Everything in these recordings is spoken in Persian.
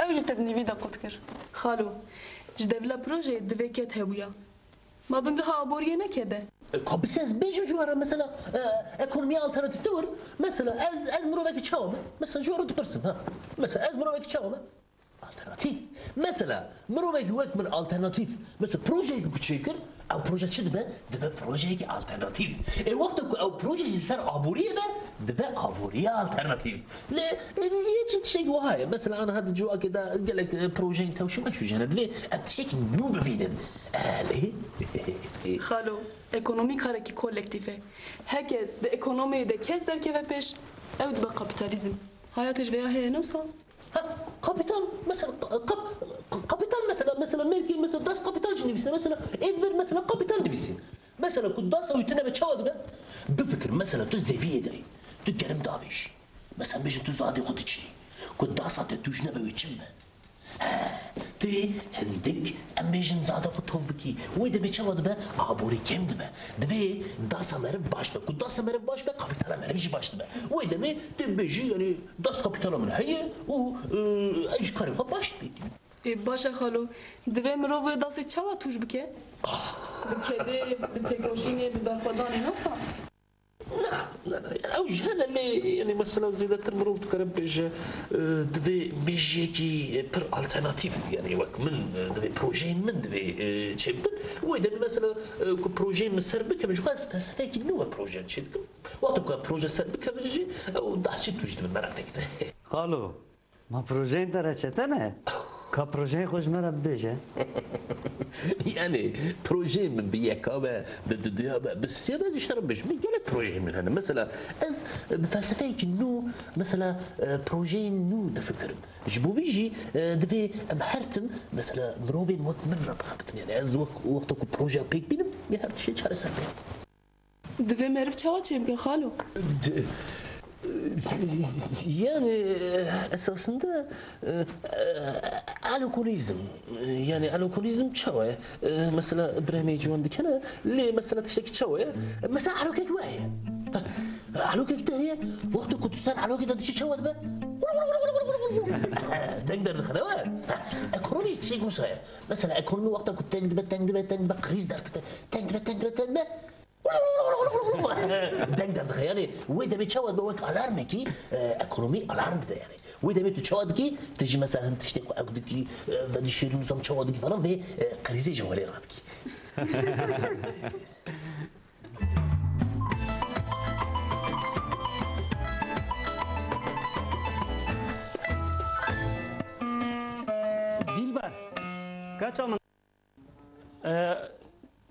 او جی تدنیوی دا قد کر خالو جدولا پروژه دویکت هبویا ما بنگه ها آبوریه نکده Kapısı az beş ucu mesela ekonomiye alternatif de var. Mesela az murovaki çağımı. Mesela joru tıpırsın ha. Mesela az murovaki çağımı. Alternatif. Mesela murovaki vekmin alternatif. Mesela projeyi küçükür. O proje çıdı ben. Dibe projeyi alternatif. Vakti o projeyi ser aburiye ben. Dibe aburiye alternatif. Le yeki şey vahaya. Mesela ana hadi jo akida gelek projeyi tavşıma şu jene. Dibe abdişek nu bebinin. خالو ekonomik hareki kolektife. Herkes de ekonomiyi de kes derke ve peş. Evet be kapitalizm. Hayat eş veya heye neyse. Kapital mesela kapital mesela mevki mesela das kapital cinivisi mesela edver mesela kapital divisi. Mesela ku das uytene be çavadı be. Bu fikir mesela tu zeviye dey. Tu gerim daviş. Mesela bir tu zadi kod içi. Ku das ate tujne be içim be. Ti hendik embejin zada kutov biki. Uy de be çavadı be. Aburi kemdi be. Dve das amerev başta. Ku das amerev baş be kapital amerev ji başta be. Uy de me de beji yani das kapital amerev heye u ej karıfa baş be. Başa خالو دوی مروه دست چوا توش بکه؟ بکده بتگوشینه ببرخدانه نفسا؟ لا يعني او جهل اللي يعني مثلا زيادة المرور تكرم بيجي دبي بيجي كي بر الترناتيف يعني وك من دبي بروجي من دبي تشبن وإذا مثلا كو بروجي من سربك مش غاز بس هيك نوع بروجي تشبن وقت كو بروجي سربك بيجي او دحشي توجد من مرة كده قالوا ما بروجي انت رشتنا کا پروژه خوش مرا بيجه يعني بروجي من بيكا بدها بس سيبا يشتغل بيش من قالك بروجي من هنا مثلا از بفلسفه انه مثلا بروجي نو دفكر جبو بيجي دبي محرتم مثلا مروبي وقت من ربحتم يعني از وقت بروجي بيك بينم يهرت شيء شهر سنه دوی مرف چوا چه بکن خالو؟ Yani esasında alkolizm yani alkolizm çava mesela İbrahim Civan dikene le mesela tişteki çava mesela alokek var alokek de ya vakti kutustan alokek de dişi çava be dengder dikene var ekonomi tişteki musaya mesela ekonomi vakti kut tengdibe kriz derdi tengdibe دنگدر دخه یعنی وی دمی چواد با وک آلارمه کی اکونومی آلارم ده یعنی وی دمی تو چواد کی تجی مثلا تشتی کو اگد کی و دیشیری نظام چواد کی falan ve krizi جوالی رات کی Dilber kaçamın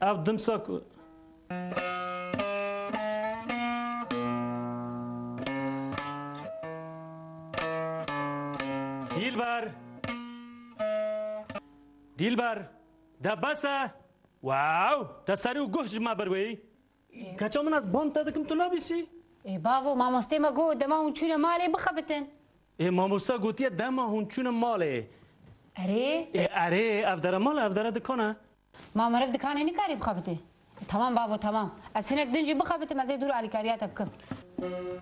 ev dımsak Dilber da basa wow tasari u gosh ma barway kaçamın az bant tadıkım tulabisi بابو ما مستمع جو دما هونچونه مالی بخبتن mamusta gotiye dema hunçuna male اره اره افدار مال افدار دکانه ما مرف دکانه نکاری بخبته تمام بابو تمام از هنک دنجی بخبته مزه دور علی کاریات بکم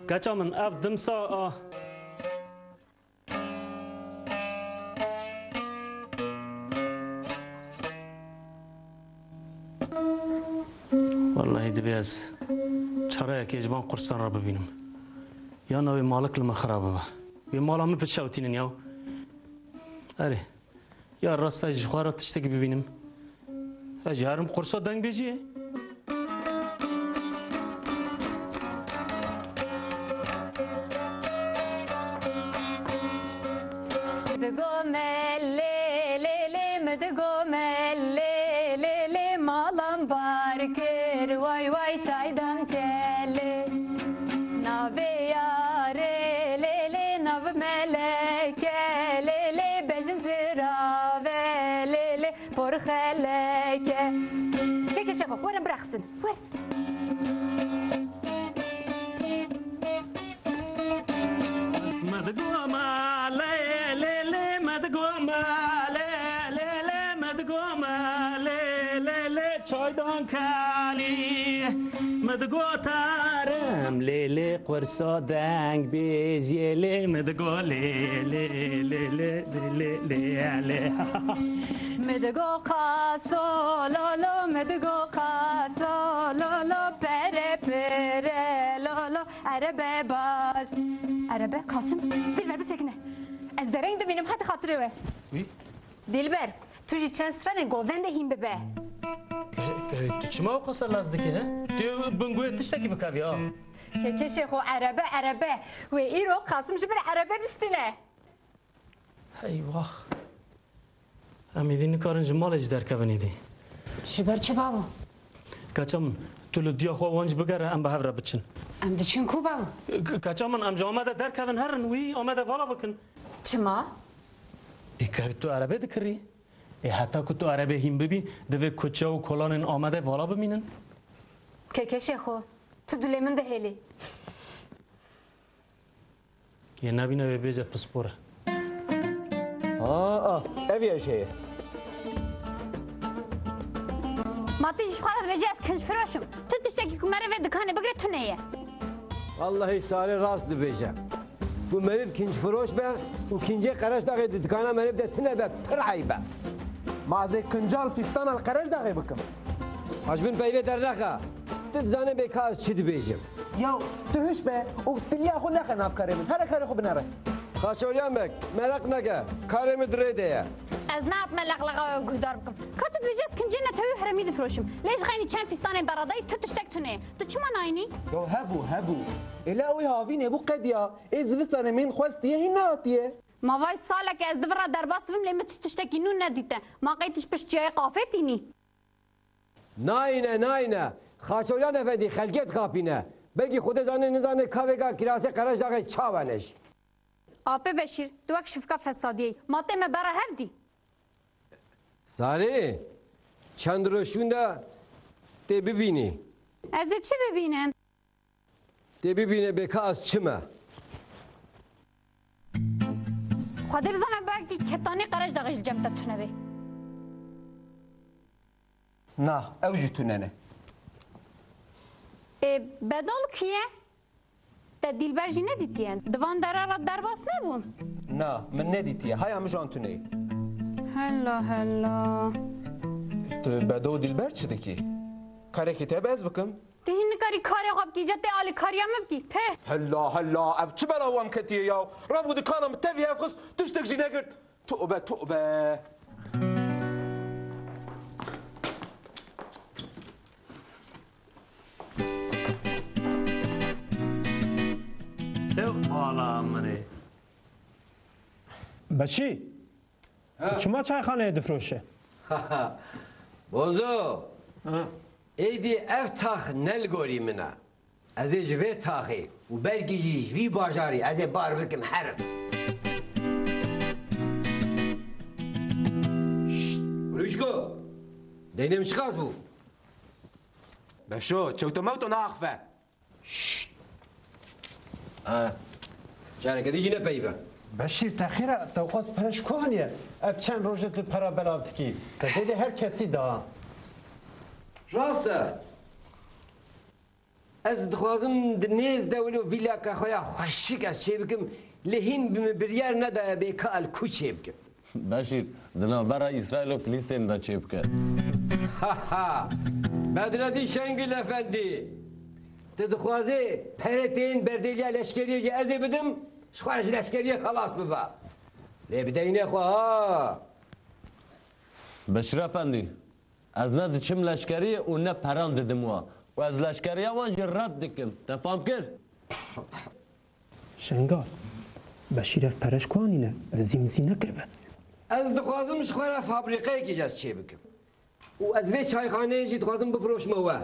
kaçamın ev dımsa والله دبي از چرا که جوان قرصان را ببینم یا نوی مالک لما خرابه به مالا می پچاوتینن یا اره یا راستا جخوارا تشتکی ببینم اجارم قرصا دنگ بیجیه وای وای چایدان کله ناوی یاره لیلی ناو ملکه لیلی بجن زراوه لیلی پر خلکه چکه شکو ورم برخصن ور مدگو ما لیلی مدگو ما لیلی مدگو ما لیلی چایدان کلی مدگو تا برم لیلی قرصا دنگ بیز یلی مدگو لیلی لیلی لیلی لیلی مدگو قاسو لولو مدگو قاسو لولو پره پره لولو عربه باش عربه قاسم دلبر بسکنه از درنگ دبینم حتی خاطره وی وی؟ دلبر تو جی چند سفرن گوونده هیم ببه تو چما قصر لازده که تو بنگوی تشتکی بکاوی ها که کشه خو عربه و ای رو قاسم جبر عربه بستینه ای واخ امیدینی کارن جمال اجدر کونیدی جبر چه بابا؟ کچم تو لدیا خو وانج بگره ام به هفره بچن ام دچین کو بابا؟ کچم ام جا آمده در کون هرن وی آمده والا بکن چما؟ ای که تو عربه دکری؟ ای حتی که تو عربه هم ببین دوی کچه و کلان آمده والا بمینن؟ که کشه خو تو دلی من دهلی یه نبینه به بیجه پسپوره اوی شه ما تیجش خواهد بجی از کنج فراشم تو تشتکی که مره و دکانه بگره تو نیه والله سال راست دبیجم و مرد کنج فروش به و کنجی قرش داغی دکانه مرد ده تنه به پرعیبه مازه کنجال فستان القرش داغی بکم حجبین پیوه در نخه تتزانه به کاز چی دبیجم یو تو هش به او تلیا خو نخه ناف کاره من هر کاری خو بناره خاچوریان بک مرق نگه کارم دره دیه از ناب من لغلقه و گهدار بکم کاتت بجی از کنجی نتوی حرمی دفروشم لیش غینی چند فستان برادای تو تشتک تو نیه تو چما ناینی؟ یو هبو الا اوی هاوینه بو قدیا از وستانه من خواستیه هی ناتیه ما وای ساله که از دورا در باسفم لیمت تو تشتکی نون ندیده ما قیتش پشت جای قافتی نی ناینه خاچوریان افندی خلقیت خاپینه بلکی خود زانه نزانه کاوگا کراسه قرش داغی چاوانش آپه بشیر دوک شفکا فسادیه ما تیمه برا هفدی سالی چند روشون ده تی ببینی از چی ببینم؟ تی ببینه بکا از چمه خدا بزنم باقی کتانی قرش داغش جمتا تونه نه اوجی تو ننه بدال کیه؟ تا دیلبرجی ندیدین دوان داره را درباس نبون نه من ندیتیه های همه جان تو نی هلا تو بدو دلبر چه دکی کاری که تبه از بکم دهین کاری کاری خواب کی جاته آلی کاری هم بکی په هلا اف چه بلا وام کتیه یاو رابو دکانم تبی هف خست تشتک جی نگرد توبه والا منی بچی شما چای خانه دفروشه بوزو ایدی اف تاخ نلگوری منه از جوی تاخی و بلگی جوی باجاری از بار بکم حرب شت روشکو دینم چخاز بو بشو چوتو موتو ناخفه جاره که دیجی نپیبه بشیر تخیره توقاس پرش کهانیه اف چند روزه تو پرا بلابد کی تدیدی هر کسی دا راسته از دخوازم دنیز دولو ویلا که خویا خوشک از چه بکم لهین بریار نده بیکال کو چه بکم بشیر دنا برا اسرائیل و فلسطین دا چه بکه بدردی شنگل افندی تدخوازی پرتین بردیلیا لشکریه جی ازی بدم شخوارش لشکریه خلاص ببا لی بدینه خواه بشیر افندی از نه دچم لشکریه و نه پران ددم و از لشکریه وان رد دکم تفهم کرد شنگال بشیر اف پرش کهانینه زیمزی نکربه از دخوازم شخوار فابریقه کی جز چه بکم و از وی چایخانه جی دخوازم بفروش موه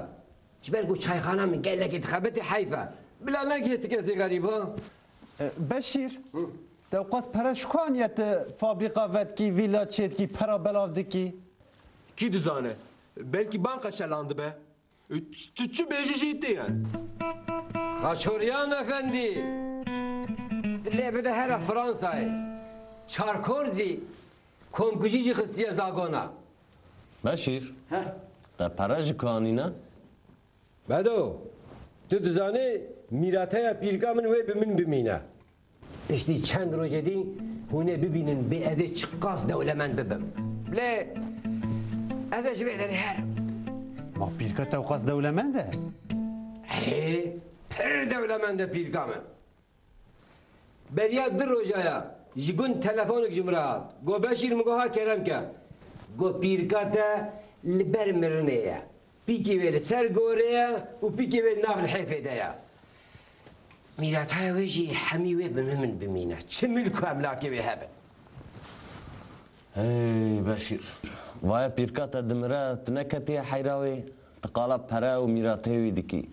جبرگو چایخانه من گله که تخبت حیفه بلا نگیت کسی غریبه بشیر توقاس پرش کهانیت فابریقا ود کی ویلا چید کی پرا بلابد کی کی düzane belki banka şalandı be tüçü beji yani خاچوریان افندی لی بده هر فرانسای چارکورزی کنکوژی جی خستیه زاگونا بشیر در پرج کانی نه بدو تو دزانه میراته پیرگا من وی بمن بمینه اشتی چند روزه دی هونه ببینن به از چقاس دولمند ببم بله از جویدر هر ما پیرکا تو خواست دولمنده پر دولمنده پیرگا من بریا در روزایا جگون تلفونک جمرات گو بشیر مگوها کرم که گو پیرگا تا لبر مرنه یا پیکی ویل سر گوره و پیکی ویل ناف الحیفه دیا میرات های ویجی حمی وی بمن بمینه چه ملکو املاکی وی هبه هی بشیر وای پیرکات دمره تو نکتی حیراوی تقالا پره و میراته وی دکی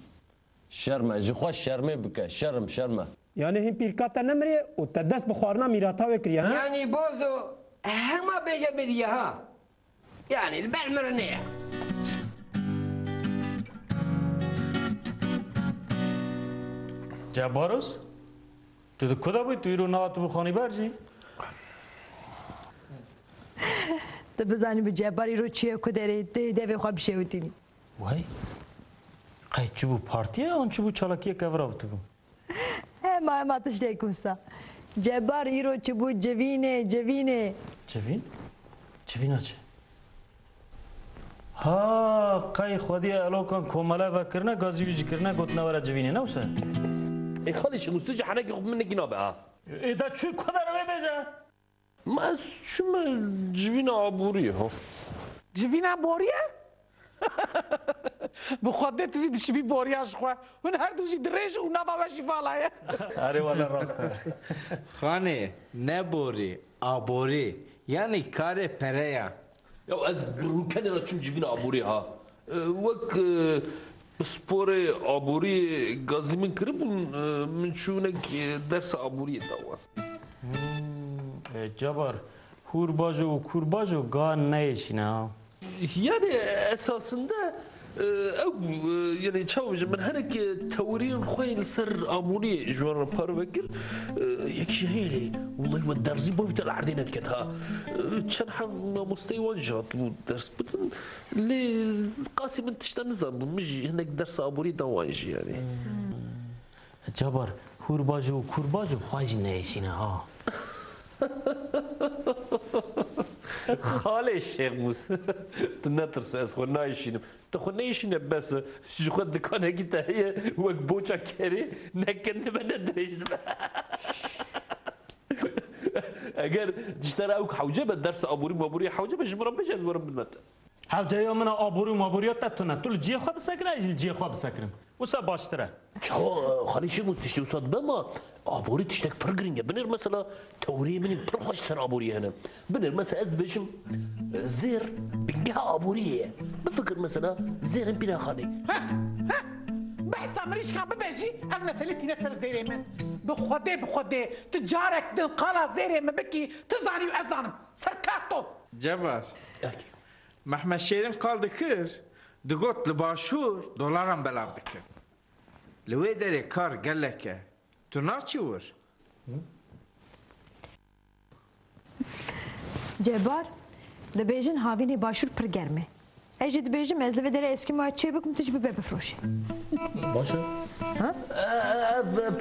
شرمه جخوا شرمه بکه شرمه یعنی هم پیرکات نمره و تدست بخوارنا میراتا وکریه ها؟ یعنی بازو همه بیجه بدیه ها یعنی البر مرنه جباروس تو ده کدا بود توی رو نهات بخوانی برجی؟ تو بزنی به جباری رو چیه کدره دوی خواب شوتینی وای قید چو بو پارتیه آن چو بو چالاکیه که ورابطه بو ما تشتی کنستا جبار ایرو چی بود جوینه جوین؟ جوین چه؟ ها قای خودی الوکان کومله و کرنه گازی ویجی کرنه گوت نوره جوینه نوسه ای خالی شمسته جهنه که خوب من نگینا به ها ایده چوی کده رو بیجه؟ ما شما جوین عبوریه ها جوین عبوریه؟ بخواده تزید شبی بوریاش خواه اون هر دوزی دریش اون نفا بشی فالایه آره والا راسته خانه نبوری عبوری یعنی کار پره یا از روکنه را چون جوین عبوری ها وک سپور عبوری گازی من کربون من چونک درس عبوری داوه جبار هور باجو و کور باجو گان نیشینه يعني اساسا او يعني تشاوج من هناك تورين خوين سر اموني جوار بار بكر يكشي هيلي والله والدرزي بوت العردينه كتها كان حم مستوى وجهات درس بدن اللي قاسم انت نظام مش هناك درس ابوري دواجي يعني جبار هور باجو و کور باجو خواج نیشینه ها خاله الشيخ موسى تنترس از خو نايشينم تخو نايشينم بس شو خد دكانه كده هي وك بوچا كري نكن ما ندريش اگر تشتري اوك حوجبه درس ابوري حوجبه جمره بش از ورم بالمت حوجه يوم انا ابوري ومابوريات تتونه تول جي خو بسكن اجل جي خو بسكرم وسا باشتره چاو خالی شي مو تشتي وصاد بما ابوري تشتك برجرينج بنر مثلا توري من برخش سر ابوري هنا بنر مثلا از بشم زير بنجها ابوريه بفكر مثلا زير بلا خالي بحث عمريش كان ببيجي هم مسألتي نسر زيري من بخده تجارك دنقالا زيري من بكي تزاني وأزانم سركاتو جبار محمد شيرين قال دكر دقوت لباشور دولارم بلاغ دكر لوي داري كار قال لك تو ناچور جبار دبیجن هاوینی باشور پر گرمه اجی دبیجم از لوی داره اسکی ما چه بکم تجی به بفروشه باشه ها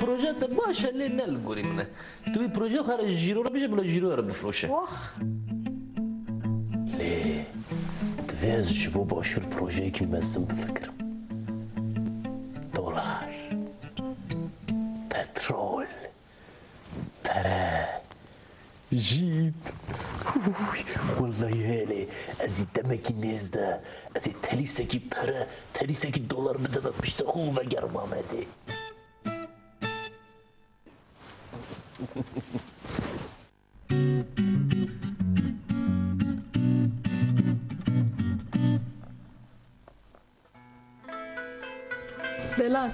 بروژه باشه اللي نلقوري منه توي بروژه خارج جيرو را بيجي بلا جيرو را بفروشه ليه تفاز جبو باشور بروژه كي مزم بفكر دولار بترول برا جيب والله يالي ازي دمك الناس ده ازي تليسكي برا تليسكي دولار بدبا بشتخو وگر مامدي بلال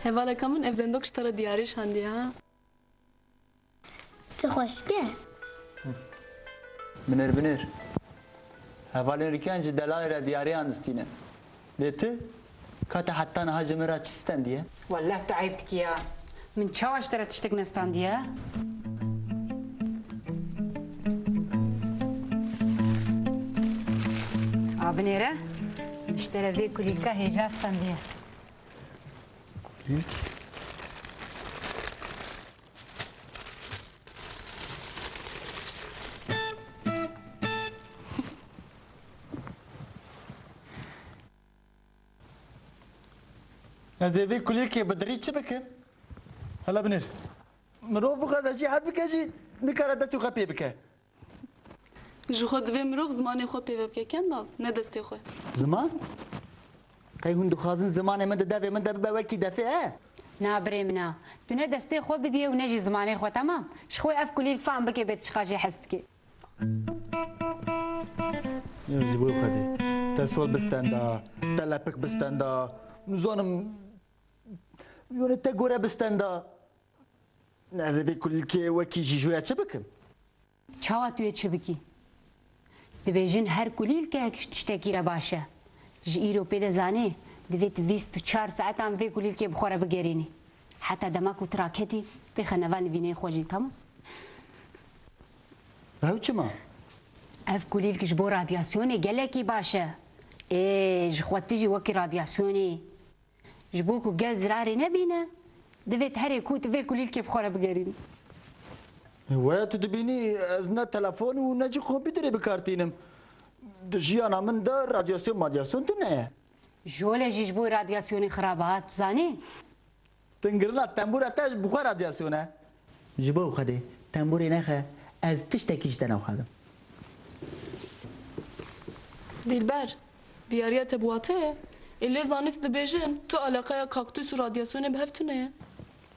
هوالا كمان اف زندوق اشترى دياريش عندي ها تخوشكه بنر هوالين ركان دلائر دياريان استينه ليتي كاتا حتى انا هاجمرا تشستان ديه والله تعبتك يا من شو اشتريت تشتك نستان ديه بنيره اشترى في كليكا هيجاستان ديه از اوی کلیه که بدری چه بکن؟ هلا بنر مروف بخواد جی حد بکه جی نکاره دستو خپی بکه جو خود دوی مروف زمانی خود پیوه بکه کندال نه دستی خود زمان؟ قی هون دخوازن زمان من دفعه من دفعه وکی دفعه نا بريمنا تونه دستي خو بدي ونجي زماني خو تمام شخوي اف كلي الفام بكي بيت شخاجي حستكي يجيبوا خدي تسول بستاندا تلابك بستاندا نزونم يوني تقورا بستاندا هذا بكل كي وكي جيجويا تشبكم چاوا توی چبکی دبیجن هر کلیل که تشتکی را باشه جیرو پیدا زانه دویت 24 ساعت هم وی کلیل که بخوره بگرینی حتی دماغ و تراکتی تی خنوان وینه خوشی تمام هاو چما اف کلیل که جبو رادیاسیونی گله کی باشه جخوات تیجی وکی رادیاسیونی جبو کو گل زراری نبینه دویت هر کوت وی کلیل که بخوره بگرینی ولا تدبيني ازنا تلفون ونجي كمبيوتر بكارتينم دجيانا من دا رادياسيون مادياسيون تنه جوله جيجبو رادياسيوني خرابات زاني تنقرنا تنبور اتاج بخار رادياسيونه جيبو خدي تنبوري نخه از تشتكيش تنو خدم دلبر دياريات بواته اللي زانست دبيجن تو علاقه كاكتوس ورادياسيون بهفتونه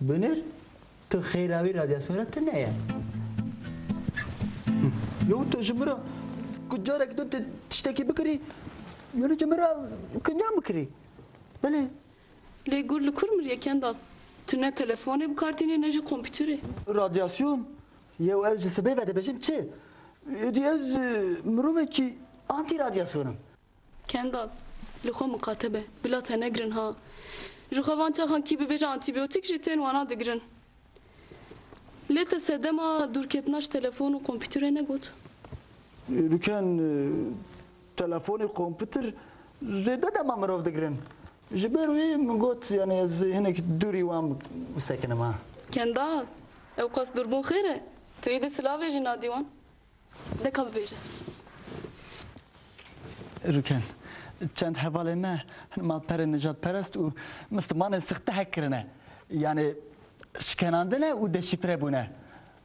بنر تو خيراوي رادياسيون تنه يو تو جمرة كجارك دون تشتكي بكري يقول جمرة كنجام بكري بله ليه يقول لكل مريا كان دا تنا تلفوني بكارتيني نجي كمبيوتري رادياسيون يو از سبب هذا بجيب شيء يدي از مرومة كي انتي رادياسيون كان دا لخو مقاتبة بلا تنقرن ها جو خوان چاخان كي ببيجا انتيبيوتيك جيتين وانا دقرن ليه تصدما دور كتناش تلفون وكمبيوتر نقول لو كان تلفون الكمبيوتر زيادة ده ما مروف دقرن جبروا ايه من قلت يعني هناك دوري وام ساكنة معاه كان دا او قص دربون خيره تو يد سلاوي جنا ديوان ده كاب بيجا ركان كانت حوالي ما بر نجات پرست و مسلمان سخته کرنه يعني شكناندنه و دشفره بونه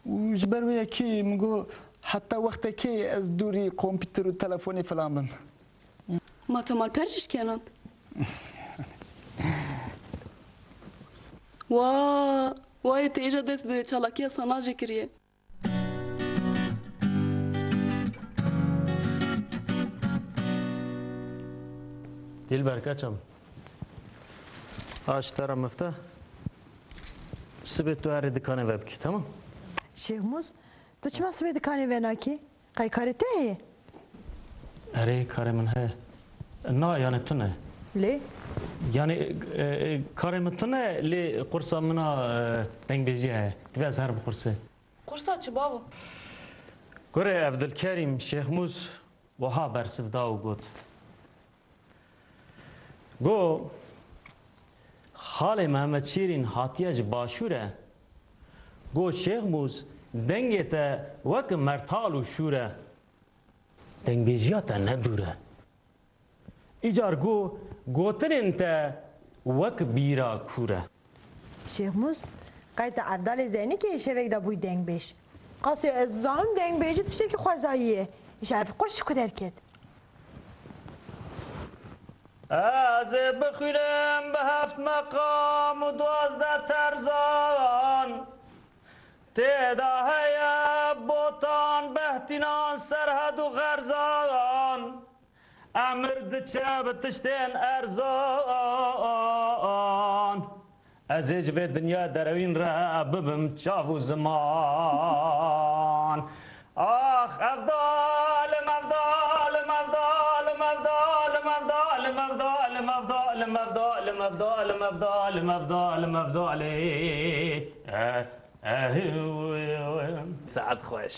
و جبروا كي مگو حتى وقت كي از دوري كمبيوتر و تلفوني فلان ما تمال پرشش كانت وای تیجا دست به چالاکی ساناجی کریه دل برکچم آشترا مفته سبت تو هر دکانه وب کی تمام شیخ موس تو چما سبت دکانه وناکی قای کارته هی اره کار من ہے نه یعنی تو نه لی يعني كاري متنا لي قرصة منها دنگ بيجيها تبي أزهر بقرصة قرصة چه بابا قري عبد الكريم شيخ موس وها برسف داو قد قو خالي محمد شيرين هاتياج باشورة قو شيخ موس دنگيتا وك مرتالو شورة دنگ بيجياتا ندورة ایجار گوتن انت وک بیرا کوره شیخ موس قایت عبدال زینی که شوک دا بوی دنگ بیش قاسی از زانم دنگ بیشی تشتی که خوازاییه ایش عرف قرش کدر کد از بخیرم به 7 مقام و 12 ترزان تیدا هیا بوتان بهتینان سرحد و غرزان امرد چه تشتین ارزان از اجب دنیا دروین را ببم چاو زمان آخ افضال مفضال مفضال مفضال مفضال مفضال مفضال مفضال مفضال مفضال مفضال مفضال سعد خوش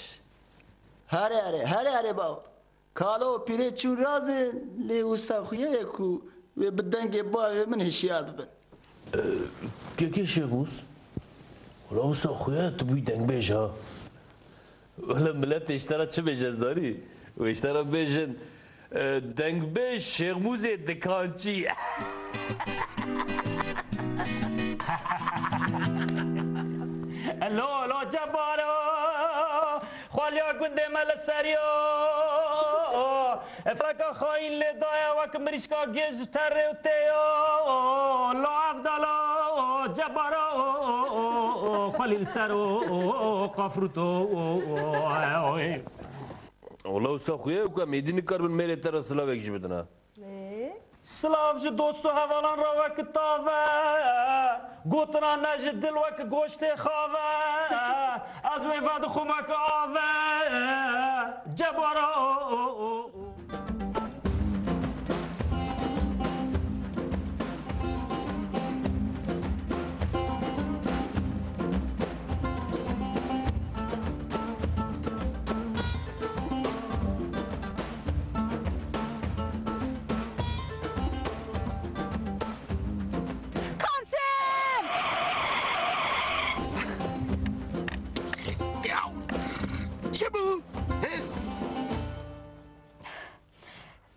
هره باو کالو پیره چون رازه لی و ساخویه یکو و بدنگ باغ من هشیار ببن تشكي شيخوس ولا وسا خويا تبوي دنگ بيجا ولا ملت اشترى شو بيجزاري واشترى بيجن دنگ بيج شيخ موزي دكانشي لو جبارو خاليا قدام السريو افرقا خاين لدايا وكمريشكا جيز تريوتيو لو افضلو جبارو خليل سرو قفرتو والله وسا خويا وكميديني كاربن ميلي ترى سلاوك جبتنا سلاف جي دوستو هذالان را وقت طاوه قوتنا نجد دل وقت گوشت خواوه از وفاد خومک آوه جبارو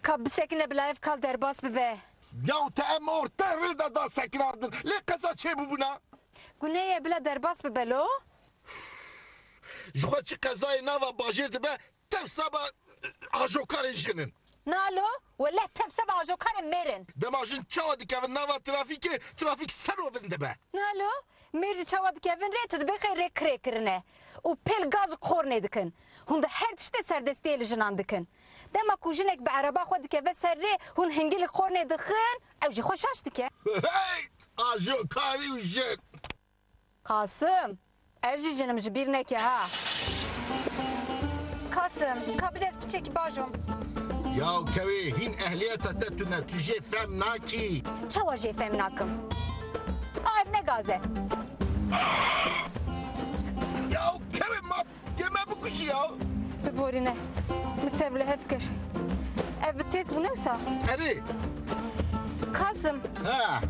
كاب ساكنة بلايف كال درباس ببه ياو تأمور ترد دا ساكنة ليه قصة شي ببنا قلنا يا بلا درباس ببلو جوخا شي قضاي نافا باجير دبه تفسابا عجوكار جنن نالو ولا تفسابا عجوكار ميرن دماجن چاوا دي كافن نافا ترافيك سرو بن دبه نالو ميرج چاوا دي كافن ريت دبه خير كريكرنه و بيل غاز قورنه دكن هند هر تشتي سردستي لجنان دكن دما كوجنك بعربا خود كيف سري هون هنجيل قورنه دخن او جي خوشاش دكه هاي عجوكاري وجن قاسم اجي جنم جبيرنك يا ها قاسم كابدس بتشيك باجوم ياو كوي هين اهليتا تتنا تجي فهم ناكي چاوا جي فهم ناكم ابن غازه ياو كوي ما بكوشي ياو ببورينه متبله هتكر ابتيز بنوسا اري قاسم ها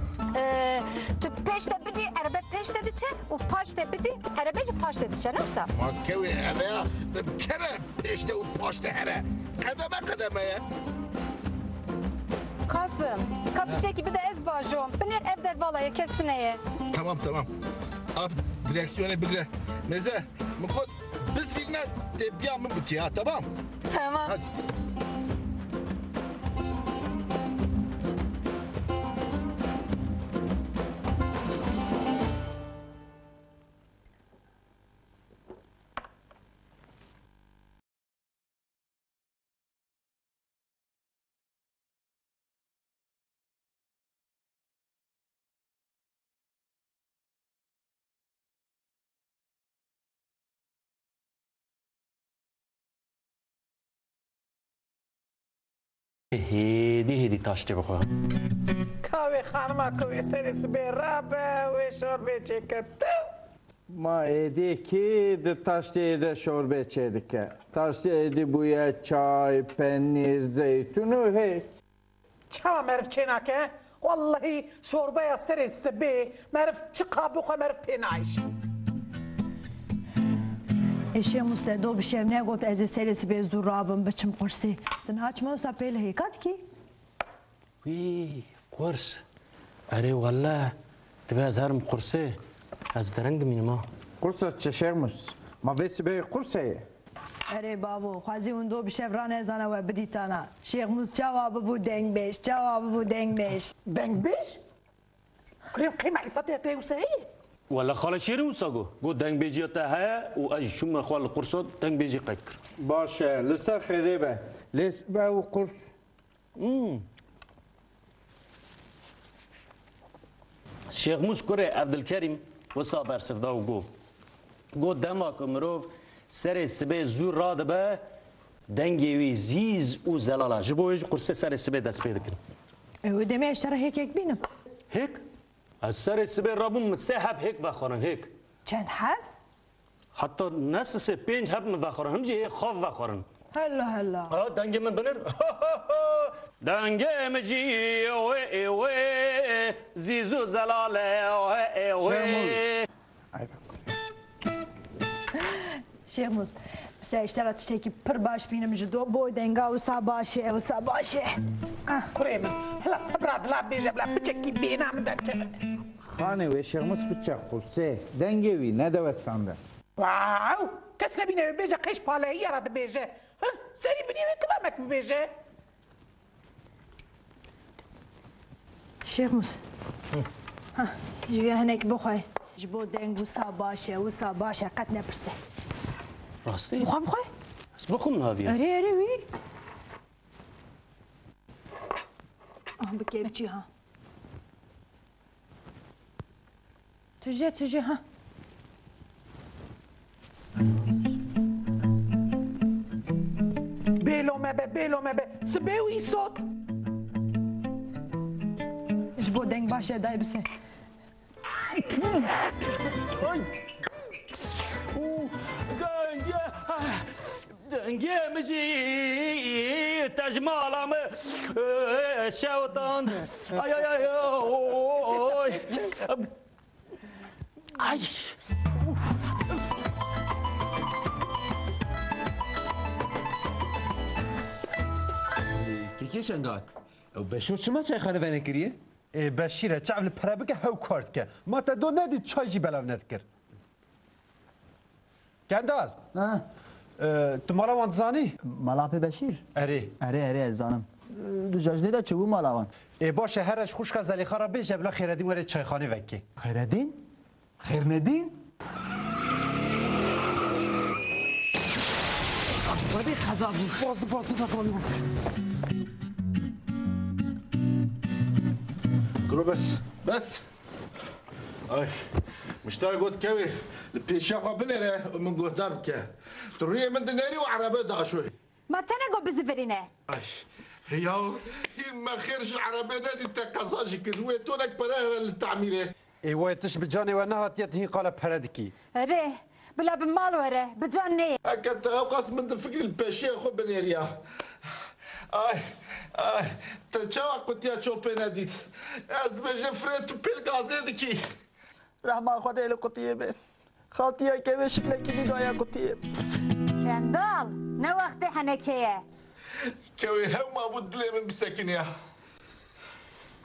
تو پیش ده بدی عربه پیش ده چه و پاش ده بدی عربه جو پاش ده چه نوسا ما كوي انا بكره پیش ده و پاش ده هره قدمه يا قاسم kapıcı gibi de ez bajom biner evder valaya kestineye tamam ab direksiyona bile meze mukot biz filme de bir an bu ki ya tamam hadi هدي تاشتي بخوا كاوي خانما كوي سرس برابه و شوربه چکت ما ایدی کی د تاشتی د شوربه چیدکه تاشتی ایدی بویا چای پنیر زیتون و هیچ چاوا مرف چناکه والله شوربه سرس بي مرف چقابوخه مرف پینایش Eşe mustado bir şey ne got ez serisi bez durabım biçim kursi. Dün haçma sapel hekat ki. وي قرص أري والله تبي أزهرم قرصي أزدرنج من ما قرصة تشيرمس ما بس بي قرصة Ere babu, xazi undo bir şevran ezana ve biditana. Şeyh Mus cevabı bu deng beş, cevabı bu deng beş. Deng beş? كريم قيمة الفتاة تيوسعي ولا خاله شيري وساقو قو دنگ بيجي تاها وأجي شو ما خال القرصات دنگ بيجي قيكر باشا لسر خريبة ليس باو قرص شيخ موس كوري عبد الكريم وصابر سفدا وقو قو دماك مروف سري سبي زور رادبه دنگي وي زيز وزلالا جبو يجي قرصي سري سبي دس بيدكن Ödeme eşara hek benim. هيك السري السبي رابون مسحب هيك بخورن هيك Çend hal? حتى ناس سي بينج هب مبخورن هم جي خاف بخورن هلا هلا دنگ من بنر دنگ مجی وی زیزو زلاله وی شيخ موس بس اشتريت شيء بر باش بينا مجدو بو دنگا وسا باشه كريم هلا صبرات لا بيجي بلا بتشكي بينا من دكتور خانه و شيخ موس بتشك خرسه دنگوي نه دوستانده واو كسبينا بيجي قيش بالي راد بيجي سري بني كلامك بيجي شيخ موس ها جيبي هناك بخوي جبو دنگ وسا باشه قد نبرسه راستی؟ بخوام بس بخوم ناویه اره وی بكيف بچی ها تجي ها بيلو ما به سبيوي صوت جبو دنگ باشه دای بسه دنگه مجی تجمالم شوطان ای ای ای ای كيكي شنقال وبشور شو ما شاي خانه بينا كريه بشيره تعمل برابك هاو كارتك ما تدو نادي تشاجي بلا نذكر كندال تو مالا وان زانی؟ مالاپی بشیر؟ اره زانم دو جاجنه دا چه بو مالاوان؟ باشه هرش خوش که زلیخا را بیشه بلا خیردین وره چایخانه وکی خیردین؟ خیرندین؟ ودي خزاب باص قولوا بس اي مشتاق قلت كوي البيشاقه بنره من قدام كه تريه من دنيري وعربه داشوي ما تنقو بزفرينه اي هي ما خيرش العربيه نادي تكازاجي كدوي تونك برا للتعميره اي ويتش بجاني وانا هاتيتي قال بردكي ريه بلا بمال وره بجاني اكد اوقات من الفكر الباشا خو بنيريا اي تشاوا قلت يا شو بناديت از بجفرت بيل غازيدكي رحمة خدا إلى قطيبة خاطية كيف شكلك كده يا قطيب شندال نو وقت حنكية كوي هو ما بود لي من بسكنيا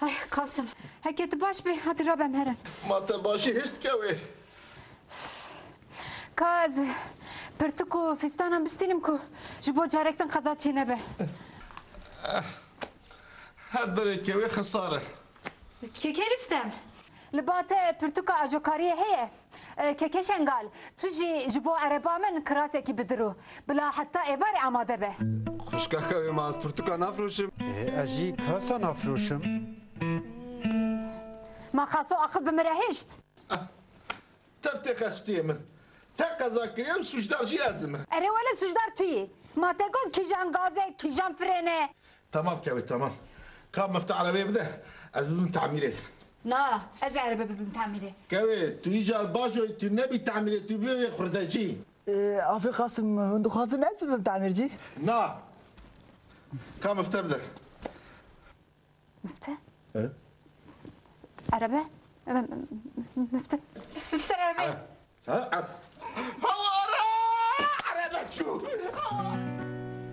اي قاسم هكي تباش بي هات الرابع مهرن ما تباشي هشت كوي كاز برتكو فستانا بستينمكو جبو جاركتن قضا چي نبه هدري كوي خسارة كيكي رستم لباته برتكو اجوكاريه هي كيكيشن قال تجي جبو عربا من كراسكي بدرو بلا حتى ايباري عماده به خوشكا كوي ما برتكو نفروشم اجي كراسا نفروشم ما خاصو اخذ بمراهشت تفتي خستي من تقزا كريم سجدار جي ازمه اري ولا سجدار توي ما تقول كيجان غازه كيجان فرينه تمام كوي تمام كم مفتاح عربية بده ازمه تعميره نا ازعر بتعمله كوي تيجي الباجو تنبي تعميره تبي خرداجي عافي قاسم هندو خازن ألف بتعمل جي نا كم مفتاح بده مفتاح ايه عربة مفتاح سفسر عربة عربة شو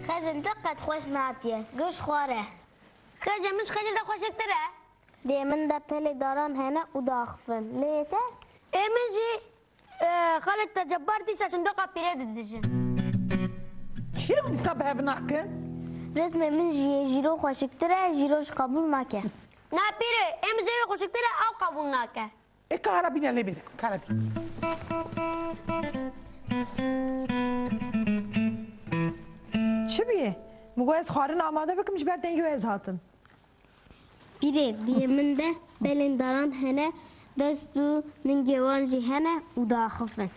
خزن دقت خوش ناتیه گوش خواره خزن مش خجل دا خوشک تره دی من دا پلی داران هنه و داخفن لیته من جی خالد تجبار دیش عشان دوقع پیره ددشه چی رو دیسا به ناکن؟ رسم من جی جیرو خوشک تره جیروش قبول نکه نه پیره جی خوشک تره او قبول نکه ای کارابین علی بیزه کارابین چی بیه؟ مگو از خارن آماده بکمش بر دنگو از هاتن پیره دی من ده بلین داران هنه دستو ننجوان جی هنه و داخفن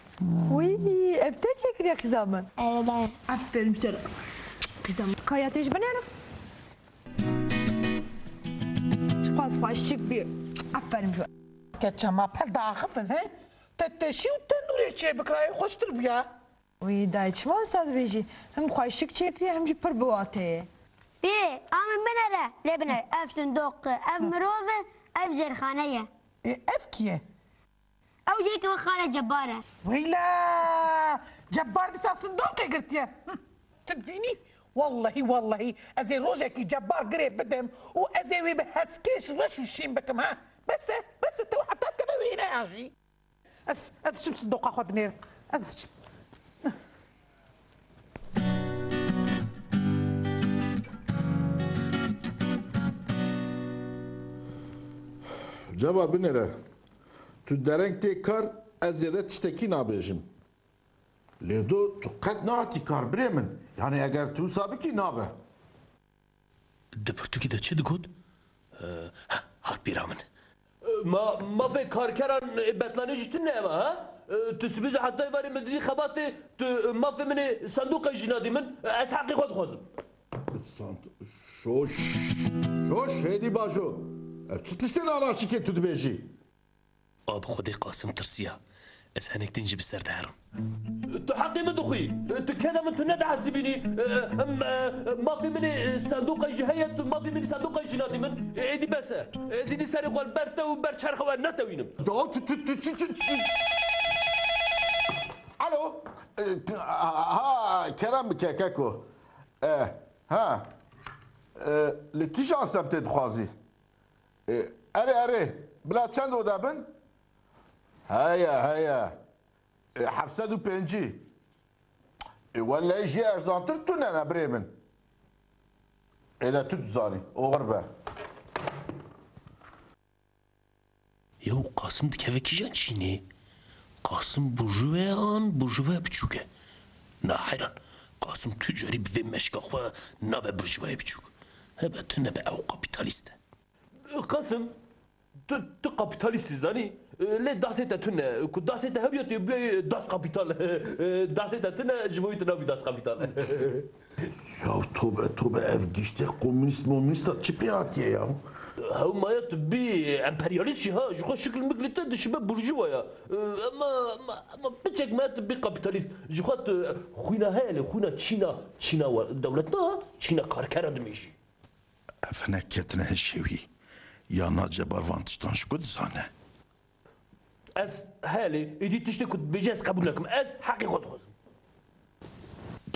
وی ابتا چکری خزامن اه داره افرم چرا خزامن کایاتش بنارم سپاس خوش چک بیه افرم شو که چما پل داخفن هه تتشی و تنوری چه بکرای خوش تر بیا وی دای چما استاد بیجی هم خوشک چکری هم جی پر بواته بيه آمن بنره ليه بنره اف صندوق اف مروفه اف زرخانية اف كيه او جيك وخالة جبارة ويلا جبار بس صندوقي قلت يا تديني والله ازي روجك جبار قريب بدم وازي بهسكيش رش الشين بكم ها بس تو حتى تبوينا يا اخي اس شو صندوق اخذ نير جبار بنره تو درنگ تی کار از زیاده تشتکی نابیجم لیدو تو قد ناتی کار بره من یعنی اگر تو سابی کی نابه دپرتوکی ده چه دگود؟ هات بیرا من ما في كاركران بتلاني جتن ما ها تسبيز حتى يباري مدري خباتي ما في مني صندوق جنادي من اسحقي خود خوزم شوش هيدي باجو تشتين على شكل تدبيجي اب خدي قاسم ترسيا اس هنك تنجي بسر دارم تو حقي من دخي تو كذا من تند عذبيني ما في مني صندوق جهية ما في مني صندوق جنادي من ايدي بس زيني ساري خو البرتا وبر شرخ ونتوينم الو ها كلام كاكو ها لكي جانسم تدخوازي اري بلا چند او دابن هيا 750 ولا يجي ارزانتر توننا بريمن الى تتزاني او غربه يو قاسم دكيف كيجان شيني قاسم برجوه بچوكه نا حيران قاسم تجاري بفي مشكا خو نا برجوه بچوك هبه تونه به او كابيتاليست قاسم تو كابيتاليست زاني ليه داسيتا تونه كو داسيتا هبيت يبي داس كابيتال داسيتا تونه جبويت نبي داس كابيتال يا توبه اف جيشتي كومونيست تشبياتي يا هاو ما يتبي امبرياليست شها جو شكل مقلته د شباب برجوا يا ما بتشك ما تبي كابيتاليست جو خاط خوينا هاله خونا تشينا دولتنا تشينا كاركره دميجي افنا كتنا هالشوي يا ناجبر فانتشتان شكون زانه از هاله ايدي تشتي كنت بجاز قبول لكم از حقي خد خصم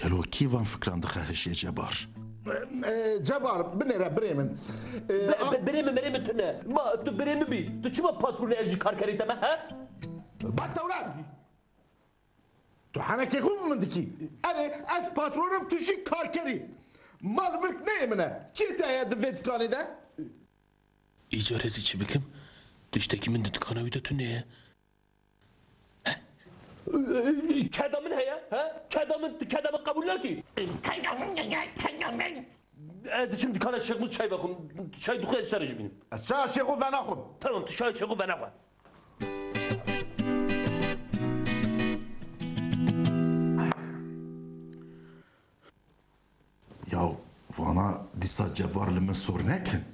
قالوا كيف فكران دخل هالشي جبار جبار بنرا بريمن بريمن تنا ما تو بريمن بي تو شو باترون اجي كاركري تما ها بس اولاد تو حنك يقوم من دكي انا از باترونم تشي كاركري مال ملك نيمنا چيتا يا دفيت كاني ده ايجارزي چي بكم دشتكي من دكانه ويدا تو نه كدامن هيا ها كدامن قبول لكي şimdi dükkan'a çıkmış çay bakın. Çay dükkan'a işler benim. Aşağı şeku ben akhud. Tamam, çay şeku ben akhud. Ya vana disa cebarlı mı sorun ekin?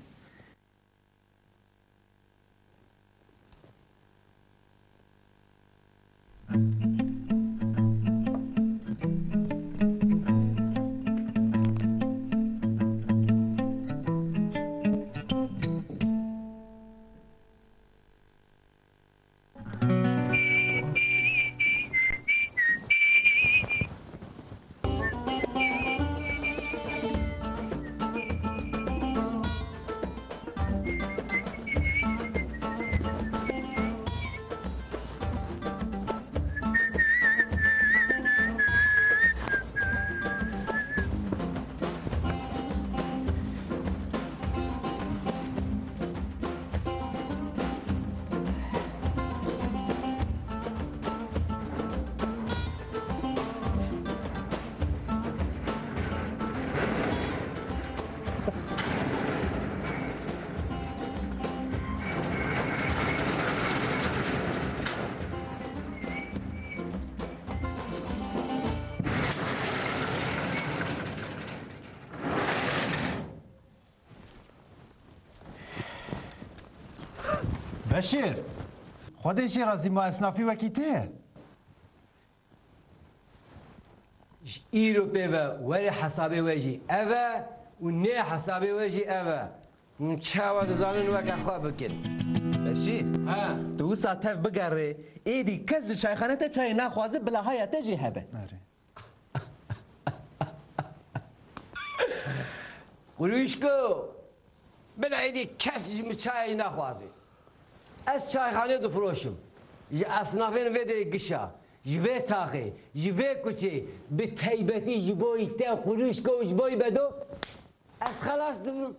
بشیر خودشی رازی ما اسنافی وکیته إيرو بيفا وري حسابي وجي أفا وني حسابي وجي أفا مشاوة زانون وكا خواب بكن بشیر ها تو ساعت بگره ایدی کس چایخانه تا چای نخوازه بلا های تجی هبه قروشكو بلا ايدي كاس مشاي نخوازي اس چای خانه دو فروشم ی اصنافين ودري قشا جوي تاخي جوي كوچي بتيبتي جبوي تا قروشكو جبوي بدو اس خلاص دم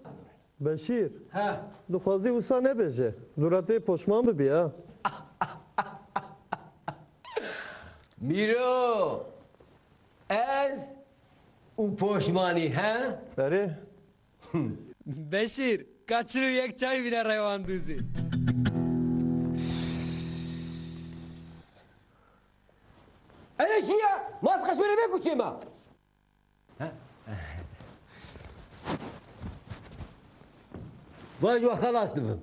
بشیر ها دخوازی وسا نبیجه دوراته پشمان ببی ها ميرو از او پشمانی ها بله بشیر کچرو یک چای بینا روان دوزی انا شيا ما اسقش من بيكو شيما واجوا خلاص دبم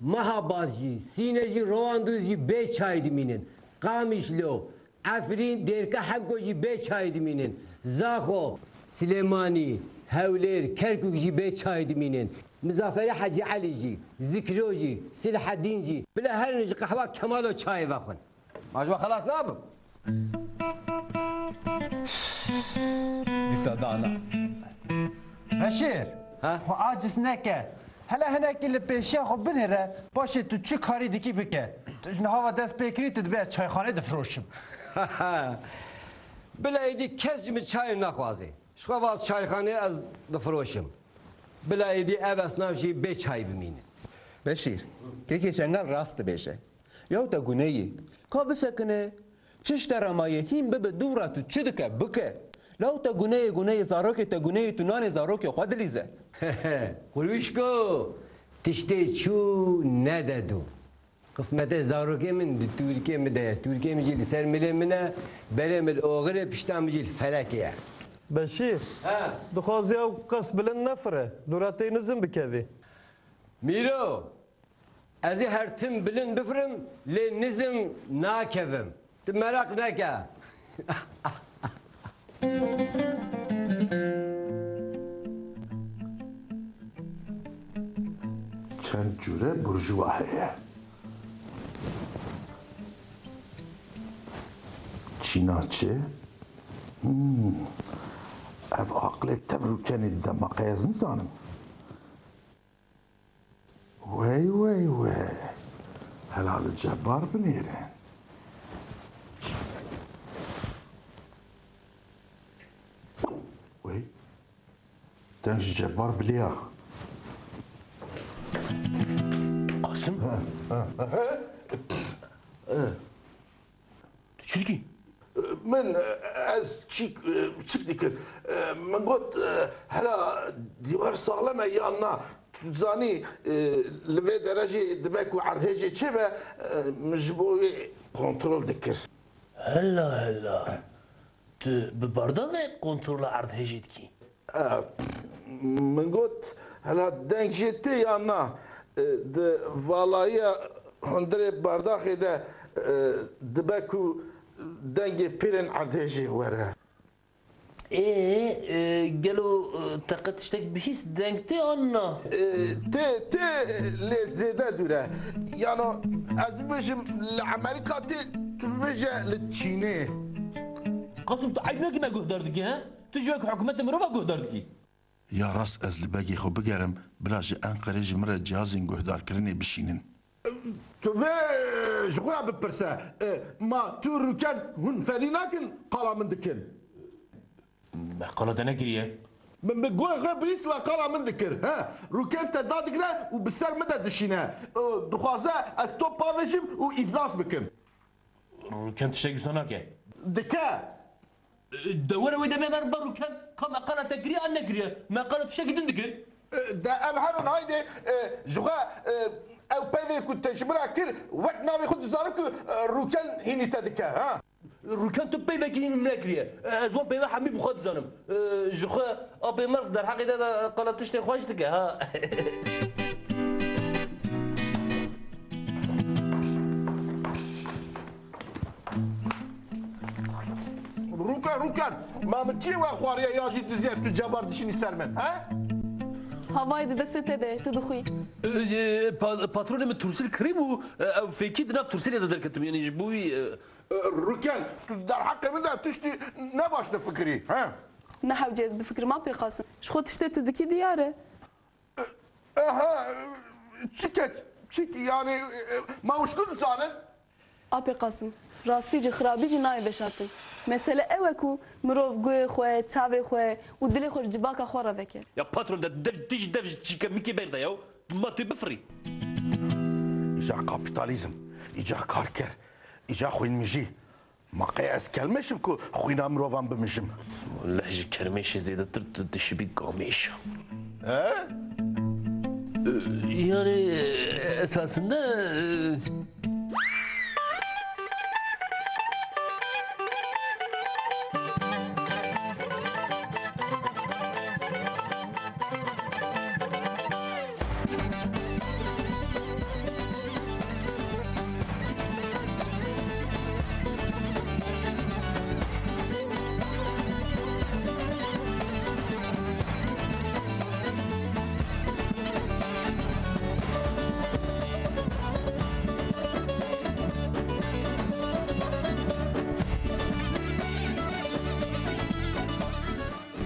مهابارجي سينجي رواندوزي بي چای دمينن قامشلو عفرين ديركا حقوجي بي چای دمينن زاخو سليماني هولير كركوجي بي چای دمينن مزافر حجي علي جي ذكروجي سلح الدين جي بلا هرنج قهوه كمالو چای واخن واجوا خلاص نابم دیسادانا بشیر خو عاجز نکه هلا هناك اللي بيشيا خو بنهره باشه تو چی کاری دیگه بکه تو هوا دست بکری تو به چایخانه دفروشم بلا ايدي كزم چای نخوازي شو واز چایخانه از دفروشم بلا ايدي اوس نامشي به چای بمينه بشیر که چنگل راست بشه یا تا گونه‌ای کا بسکنه چش درمایه هیم به دورا تو چی دکه بکه لو تا گونه زاروک تا گونه تو نان زاروک خود لیزه قلوشکو تشتی چو ندادو قسمت زاروکی من ترکیه مده ترکیه میجیل سر ملی منه برم الاغره پشتم میجیل فلکیه بشیر دخوازی او قص بلند نفره دوراته نزم بکوی میرو ازی هر تم بلند بفرم لی نزم ناکوم تو merak نکه چند جوره برجوهه چیناچه اف عقل تبروکنی دماغه از نزانم وی هلال جبار بنیره وي تنجي جبار بليا قاسم تشركي من از چیک دیکن من قلت هلا دیوار سالمه یا نه زانی لبه درجه دبک و عرضه چه به مجبوری کنترل دکر هلا ببردان کنترل عرض هجید کی من قلت هلا دنگ جيتي یا نه د والایه هندره برداخی ده دبکو دنگ پیرن عرضه وره قالوا تقتشتك بهيس دنگتي انا تي لزيادة دوره يعني از بيجم لامريكا تي بيجي للتشيني قاسم تعيبناك ما قهدردك ها تجوك حكومة مروفا قهدردك يا راس از لباقي خو بقرم بلاجي انقرة جمرة جهازين قهدار كرني بشينن تو في شغلها ببرسا ما تو ركان هن فديناكن قالا من دكن ما قالا دانا كريه من بقول غير بيسوا قالا من ذكر ها ركان تداد كده وبسر مدى دشينا دخوازا استوب بافيجم وإفلاس بكم ركان تشتاق جساناك دكا دورة ويدا ما مربرو كان كما قالت تقري أن نقري ما قالت تشتاق دندكر دا أبحرون هايدي جغا او بيدي كنت جبرا كير وقت ناوي خد زارك روكان هيني تدكا ها روكان تو بيبا كين ناكريا ازوان بيبا حمي بخد زانم جخا ابي مرض در حقي دا قالت تشتي خواشتك ها روكا روکن ما من چی و خواریا یا جی تزیه تو جبار دشینی سر من ها Havayı da destete de tu duxuy. Patronum Tursil kırım feki de naf Tursil'e de derketim yani bu روکن در حق من ده تشتی نباشته فکری ها Ne havcez bir fikrim apı kasım. Şu xod işte tediki diyare. Aha çiket çik yani ma muşkul zanen Apı kasım. Rastici xrabici nayı veşatın. Mesele ev ku mirov goy xoy, çave xoy u dili xor cibaka xora veke. ya patron da diş dev çika miki berda ya ma tu bifri. İca kapitalizm, ica karker, ica xuyinmici. Ma qiyas kelmeşim ku xuyina mirovan bimişim. Lehji kermeşi zeyde tırt dişi bir gamiş. He? Yani esasında